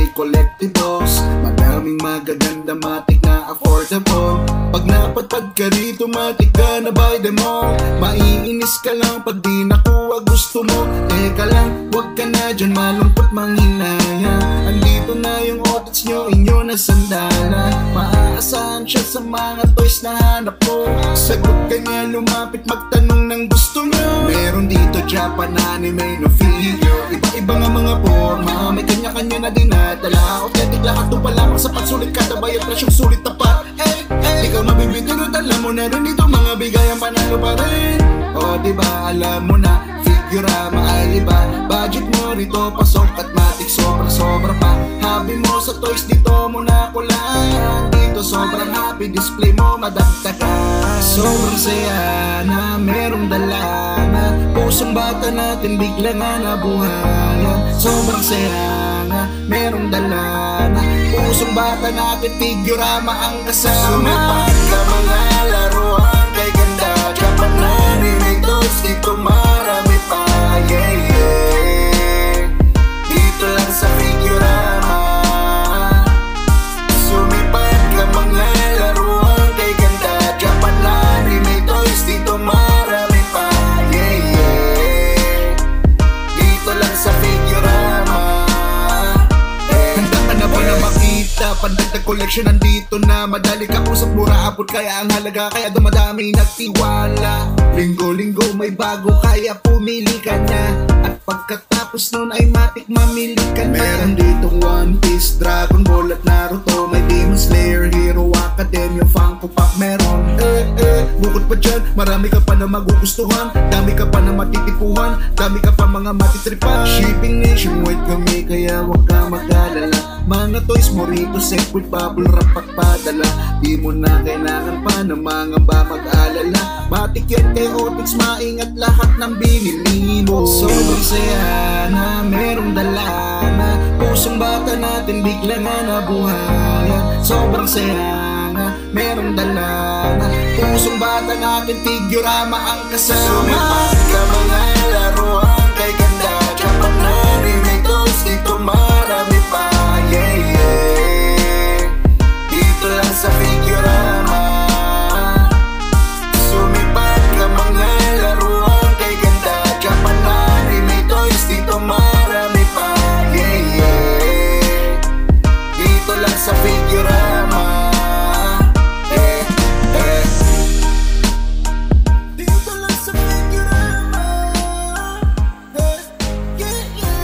ay collectibles. Maraming magaganda matik na affordable. Pag napadpad ka rito matik ka na by them all. Maiinis ka lang pag di nakuha gusto mo. Teka lang, wag ka na dyan malungkot manghinaya. Andito na yung otits nyo, inyo na sandala. Maaasahan siya sa mga toys na hanap mo. Sagot ka niya, lumapit magtanong ng gusto nyo. Meron dito Japan anime no figure. Iba-iba nga mga forma, may kanya-kanya na dinadala. Authentic lahat to pa lamang sa pagsulit kada bayad presyong sulit tapat. Ikaw mabibitin at alam mo na rin dito mga bigayan panalo pa rin. O diba alam mo na Figurama ay iba. Budget mo rito pasok at matik sobra-sobra pa. Habi mo sa toys dito mo na kulang. Dito sobrang happy display mo madagdagan. Sobrang saya na merong dala na pusong bata natin bigla nga nabuhayan. Sobrang saya na merong dala na pusong bata natin Figurama ang kasama. Sumipad ka mga laruan kay ganda Japan anime toys dito marami pa, yeah, yeah. Dito lang sa Figurama. Sumipad ka mga laruan kay ganda Japan anime toys dito marami pa, yeah, yeah. Dito lang sa Figurama. Handa ka na ba na makita? Pandagdag collection nandito na. Madali ka usap, mura abot kaya ang halaga. Kaya dumadami nagtiwala. Linggo-linggo may bago kaya pumili ka na. At pagkatapos nun ay matik mamili ka na. Meron ditong One Piece, Dragon Ball at Naruto. May Demon Slayer, Hero Academia, Funko Pop meron. Bukod pa dyan, marami ka pa na magugustuhan. Dami ka pa na matitipuhan. Dami ka pa mga matitripan. Shipping nationwide kami kaya wag ka mag-alala. Mga toys mo rito set with bubble wrap pagpadala. Di mo na kailangan pa ng mga ba mag-alala. Matik yan kay otits, maingat lahat ng binili mo. Sobrang saya na merong dala na pusong bata natin bigla na nabuhayan. Sobrang saya na merong dala na pusong bata natin Figurama ang kasama. Sumipad ka mga laruan kay ganda Japan anime toys dito marami pa, yeah, yeah. Dito lang sa Figurama. Sumipad ka mga laruan kay ganda Japan anime toys dito marami pa, yeah, yeah. Dito lang sa Figurama. Dito lang sa Figurama. Yeah, yeah.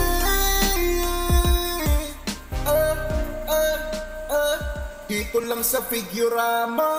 Dito lang sa Figurama.